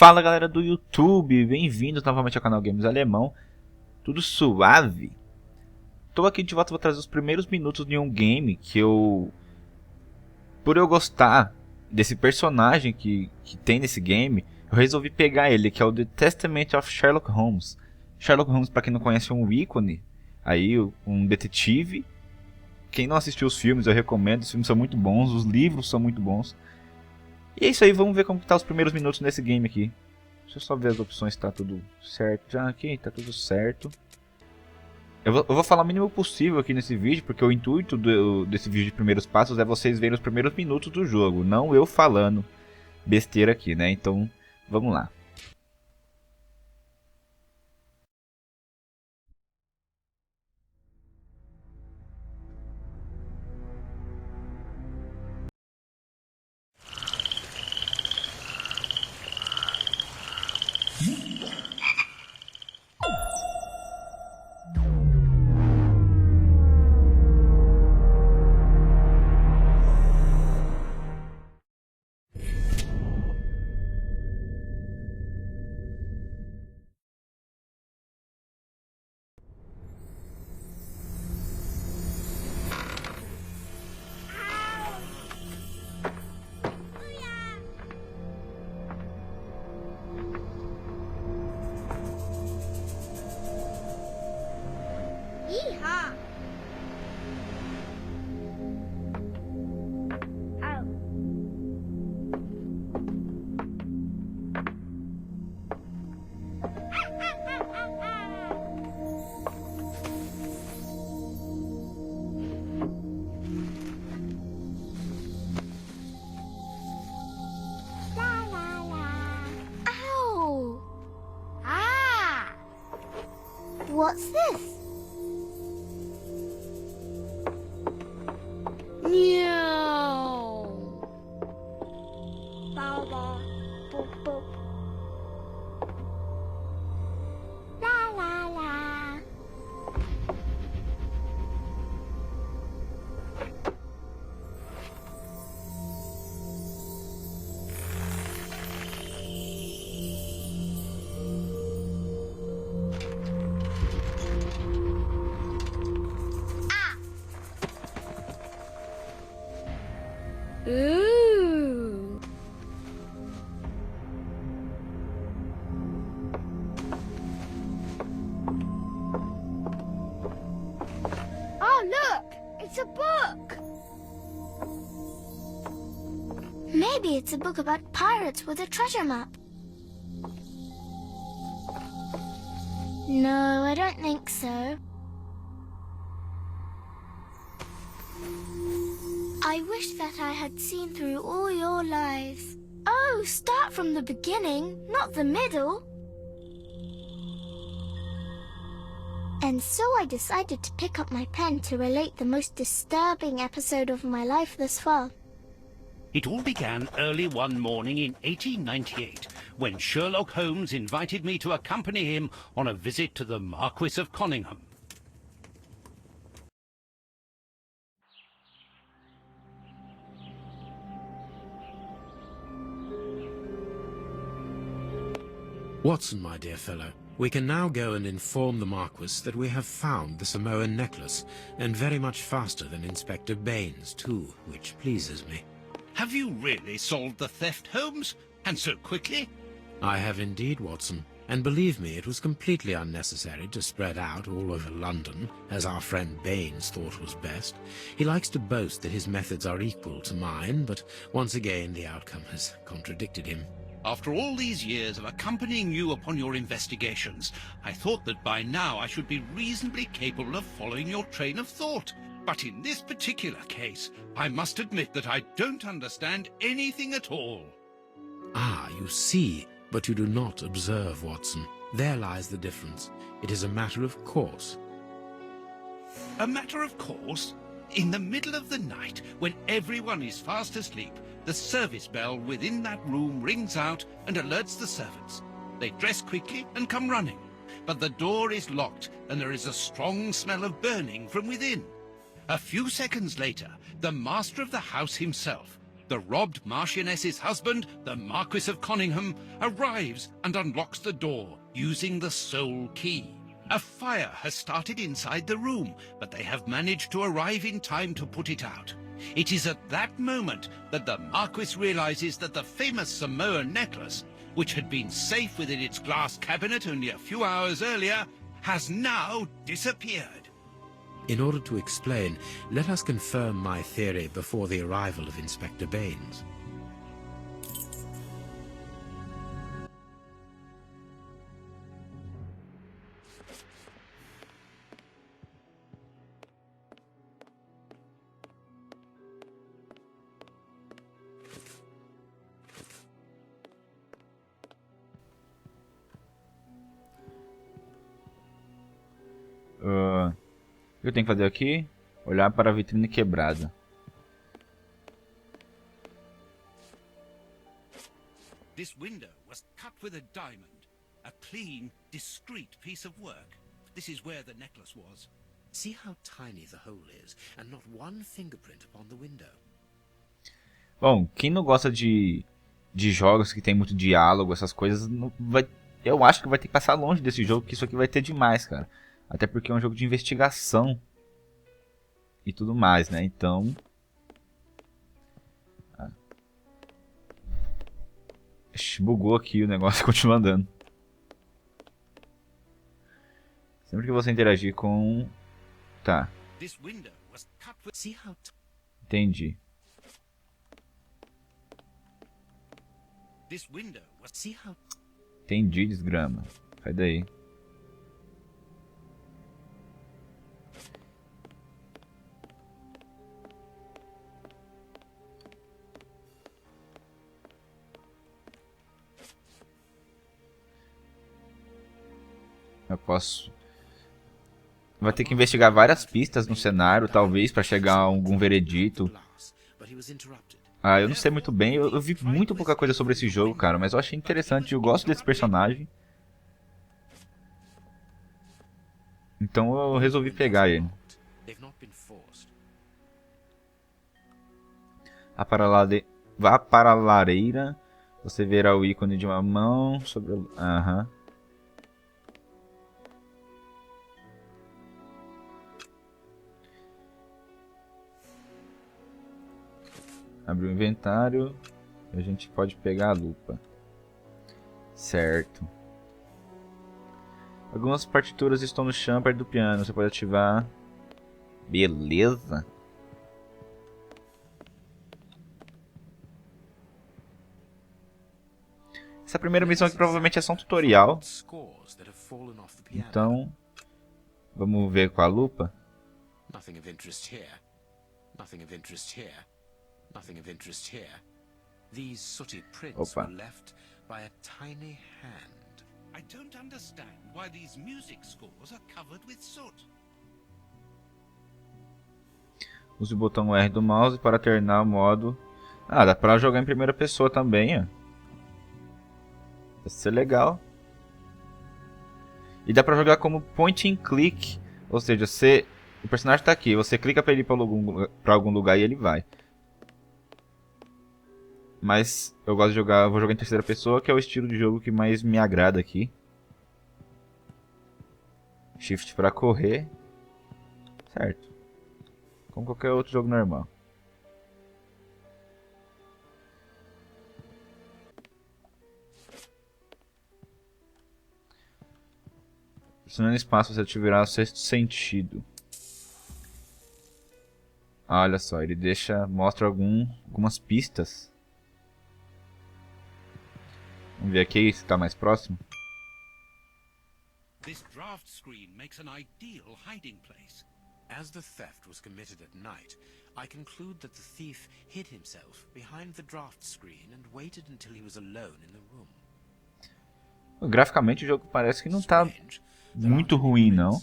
Fala galera do YouTube, bem-vindos novamente ao canal GamesAlemao. Tudo suave? Tô aqui de volta, vou trazer os primeiros minutos de um game que por eu gostar desse personagem que tem nesse game, eu resolvi pegar ele, que é o The Testament of Sherlock Holmes. Sherlock Holmes, pra quem não conhece, é um ícone, aí um detetive. Quem não assistiu os filmes eu recomendo, os filmes são muito bons, os livros são muito bons. E é isso aí, vamos ver como que tá os primeiros minutos nesse game aqui. Deixa eu só ver as opções se tá tudo certo. Já aqui, tá tudo certo. Eu vou falar o mínimo possível aqui nesse vídeo, porque o intuito desse vídeo de primeiros passos é vocês verem os primeiros minutos do jogo, não eu falando besteira aqui, né? Então, vamos lá. Yeehaw! Oh. La la la. Ow! Ah! What's this? Meow. Bow bow. Boop boop. La la la. Ooh. Oh, look! It's a book! Maybe it's a book about pirates with a treasure map. No, I don't think so. I wish that I had seen through all your lives. Oh, start from the beginning, not the middle. And so I decided to pick up my pen to relate the most disturbing episode of my life thus far. It all began early one morning in 1898, when Sherlock Holmes invited me to accompany him on a visit to the Marquis of Conyngham. Watson, my dear fellow, we can now go and inform the Marquis that we have found the Samoan necklace, and very much faster than Inspector Baines, too, which pleases me. Have you really solved the theft, Holmes? And so quickly? I have indeed, Watson, and believe me, it was completely unnecessary to spread out all over London, as our friend Baines thought was best. He likes to boast that his methods are equal to mine, but once again the outcome has contradicted him. After all these years of accompanying you upon your investigations, I thought that by now I should be reasonably capable of following your train of thought. But in this particular case, I must admit that I don't understand anything at all. Ah, you see, but you do not observe, Watson. There lies the difference. It is a matter of course. A matter of course? In the middle of the night, when everyone is fast asleep, the service bell within that room rings out and alerts the servants. They dress quickly and come running, but the door is locked and there is a strong smell of burning from within. A few seconds later, the master of the house himself, The robbed Marchioness's husband, the Marquis of Conyngham, arrives and unlocks the door using the soul key. A fire has started inside the room, but they have managed to arrive in time to put it out. It is at that moment that the Marquis realizes that the famous Samoan necklace, which had been safe within its glass cabinet only a few hours earlier, has now disappeared. In order to explain, let us confirm my theory before the arrival of Inspector Baines. O que eu tenho que fazer aqui? Olhar para a vitrine quebrada. This window was cut with a diamond. A clean, discreet piece of work. This is where the necklace was. See how tiny the hole is, and not one fingerprint upon the window. Bom, quem não gosta de jogos que tem muito diálogo, essas coisas, não vai, eu acho que vai ter que passar longe desse jogo, que isso aqui vai ter demais, cara. Até porque é um jogo de investigação e tudo mais, né? Então... bugou aqui o negócio e continua andando. Sempre que você interagir com... Tá. Entendi. Entendi, desgrama. Sai daí. Eu posso... Vai ter que investigar várias pistas no cenário, talvez, para chegar a algum veredito. Eu não sei muito bem, eu vi muito pouca coisa sobre esse jogo, cara, mas eu achei interessante, eu gosto desse personagem. Então eu resolvi pegar ele. Vá para a lareira, você verá o ícone de uma mão sobre o... Abre o inventário e a gente pode pegar a lupa. Certo. Algumas partituras estão no chão perto do piano. Você pode ativar. Beleza. Essa primeira missão aqui provavelmente é só um tutorial. Então, vamos ver com a lupa. Nothing of interest here. Nothing of interest here. Nothing of interest here. These sooty prints were left by a tiny hand. I don't understand why these music scores are covered with soot. Use o botão R do mouse para alternar o modo. Dá pra jogar em primeira pessoa também, ó. Vai ser legal. E dá pra jogar como point and click. Ou seja, o personagem tá aqui, você clica pra ele ir pra algum lugar e ele vai. Mas eu gosto de jogar, vou jogar em terceira pessoa, que é o estilo de jogo que mais me agrada aqui. Shift para correr. Certo. Como qualquer outro jogo normal. Pressionando espaço você ativará o sexto sentido. Olha só, ele mostra algumas pistas. Vamos ver aqui se está mais próximo. This draft screen makes an ideal hiding place. As the theft was committed at night, I conclude that the thief hid himself behind the draft screen and waited until he was alone in the room. Graficamente o jogo parece que não está muito ruim, não.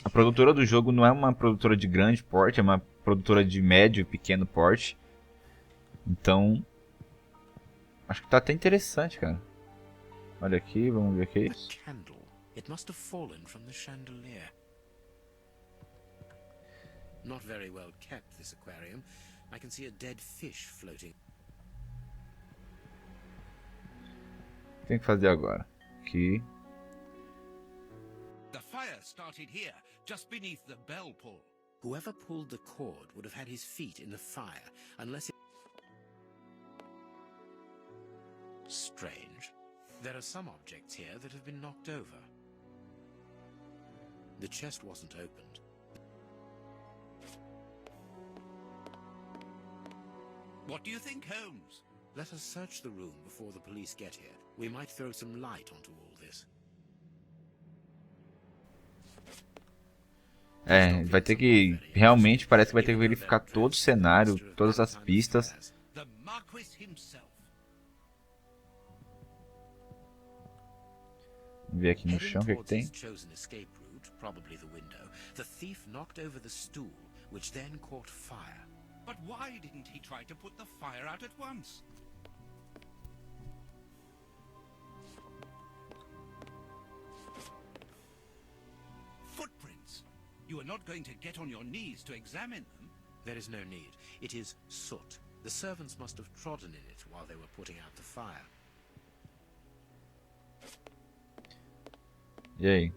A produtora do jogo não é uma produtora de grande porte, é uma produtora de médio e pequeno porte. Então, acho que tá até interessante, cara. Olha aqui, vamos ver o que é isso. Not very well kept, this aquarium, I can see a dead fish floating. O que tem que fazer agora? Aqui. The fire started here, just beneath the bell pull. Whoever pulled the cord would have had his feet in the fire, unless it... Strange. There are some objects here that have been knocked over. The chest wasn't opened. What do you think, Holmes? Let us search the room before the police get here. We might throw some light onto all this. É, vai ter que... Realmente parece que vai ter que verificar todo o cenário, todas as pistas. The Marquis himself. Vamos ver aqui no chão o que tem. Chosen escape route, probably the window. The thief knocked over the stool, which then caught fire. But why didn't he try to put the fire out at once? Footprints. You are not going to get on your knees to examine them. There is no need. It is soot. The servants must have trodden in it while they were putting out the fire. E aí?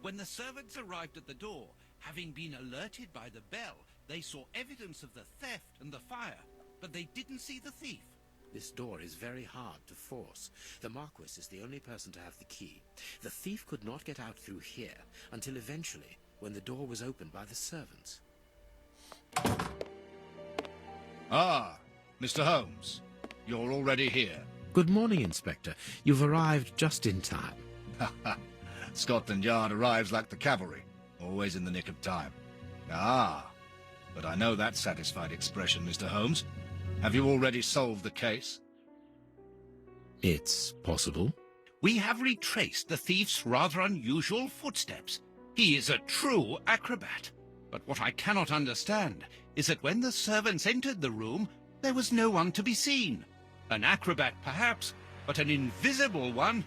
When the servants arrived at the door, having been alerted by the bell, they saw evidence of the theft and the fire, but they didn't see the thief. This door is very hard to force. The Marquis is the only person to have the key. The thief could not get out through here until eventually, when the door was opened by the servants. Ah, Mr. Holmes. You're already here. Good morning, Inspector. You've arrived just in time. Scotland Yard arrives like the cavalry, always in the nick of time. Ah, but I know that satisfied expression, Mr. Holmes. Have you already solved the case? It's possible. We have retraced the thief's rather unusual footsteps. He is a true acrobat. But what I cannot understand is that when the servants entered the room, there was no one to be seen. An acrobat, perhaps, but an invisible one?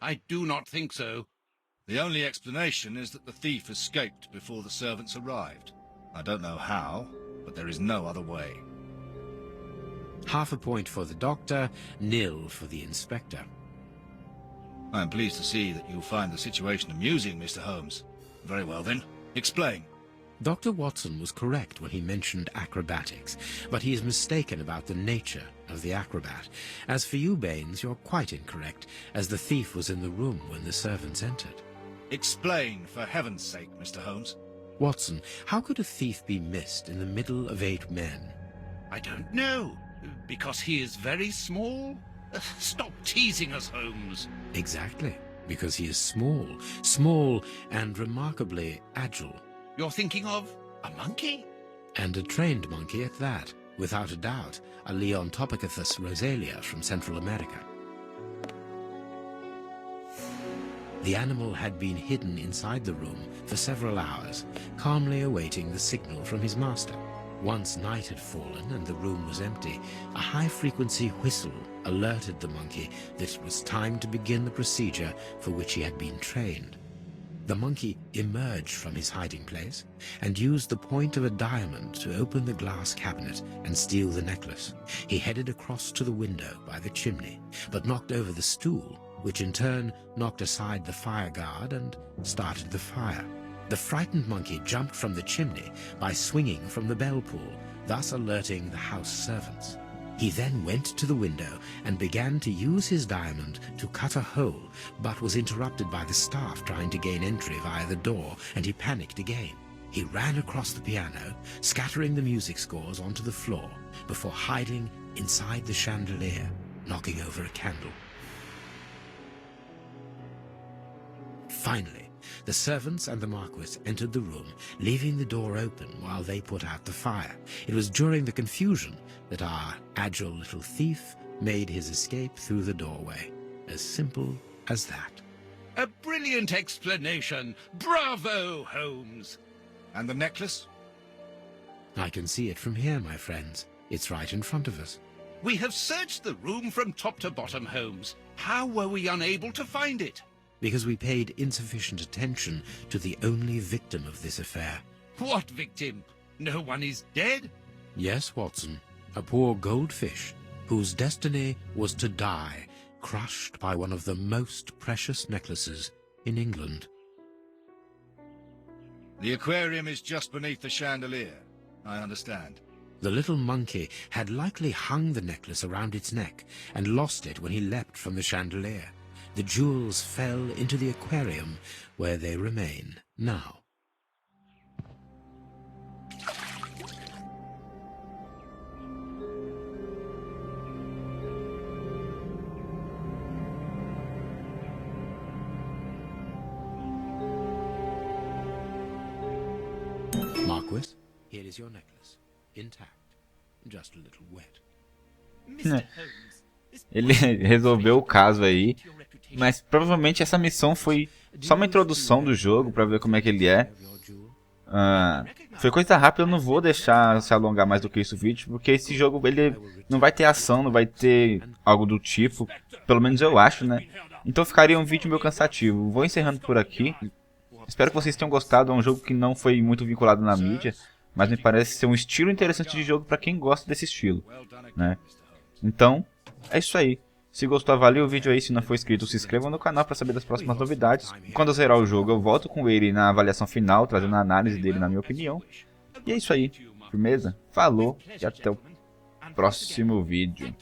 I do not think so. The only explanation is that the thief escaped before the servants arrived. I don't know how, but there is no other way. Half a point for the doctor, nil for the inspector. I am pleased to see that you find the situation amusing, Mr. Holmes. Very well then, explain. Dr. Watson was correct when he mentioned acrobatics, but he is mistaken about the nature of the acrobat. As for you, Baines, you're quite incorrect, as the thief was in the room when the servants entered. Explain, for heaven's sake, Mr. Holmes. Watson, how could a thief be missed in the middle of 8 men? I don't know. Because he is very small? Stop teasing us, Holmes. Exactly, because he is small, small and remarkably agile. You're thinking of a monkey? And a trained monkey at that, without a doubt, a Leontopithecus rosalia from Central America. The animal had been hidden inside the room for several hours, calmly awaiting the signal from his master. Once night had fallen and the room was empty, a high-frequency whistle alerted the monkey that it was time to begin the procedure for which he had been trained. The monkey emerged from his hiding place and used the point of a diamond to open the glass cabinet and steal the necklace. He headed across to the window by the chimney, but knocked over the stool, which in turn knocked aside the fire guard and started the fire. The frightened monkey jumped from the chimney by swinging from the bell pull, thus alerting the house servants. He then went to the window and began to use his diamond to cut a hole, but was interrupted by the staff trying to gain entry via the door, and he panicked again. He ran across the piano, scattering the music scores onto the floor, before hiding inside the chandelier, knocking over a candle. Finally, the servants and the Marquis entered the room, leaving the door open while they put out the fire. It was during the confusion that our agile little thief made his escape through the doorway. As simple as that. A brilliant explanation. Bravo, Holmes. And the necklace? I can see it from here, my friends. It's right in front of us. We have searched the room from top to bottom, Holmes. How were we unable to find it? Because we paid insufficient attention to the only victim of this affair. What victim? No one is dead? Yes, Watson, a poor goldfish whose destiny was to die, crushed by one of the most precious necklaces in England. The aquarium is just beneath the chandelier. I understand. The little monkey had likely hung the necklace around its neck and lost it when he leapt from the chandelier. The jewels fell into the aquarium, where they remain now. Marquis, here is your necklace, intact, just a little wet. Ele resolveu o caso aí, mas provavelmente essa missão foi só uma introdução do jogo pra ver como é que ele é. Foi coisa rápida, eu não vou deixar se alongar mais do que isso o vídeo, porque esse jogo ele não vai ter ação, não vai ter algo do tipo, pelo menos eu acho, né? Então ficaria um vídeo meio cansativo. Vou encerrando por aqui. Espero que vocês tenham gostado. É um jogo que não foi muito vinculado na mídia, mas me parece ser um estilo interessante de jogo para quem gosta desse estilo, né? Então, é isso aí. Se gostou, avalie o vídeo aí. Se não for inscrito, se inscreva no canal para saber das próximas novidades. E quando eu zerar o jogo, eu volto com ele na avaliação final, trazendo a análise dele na minha opinião. E é isso aí. Firmeza? Falou e até o próximo vídeo.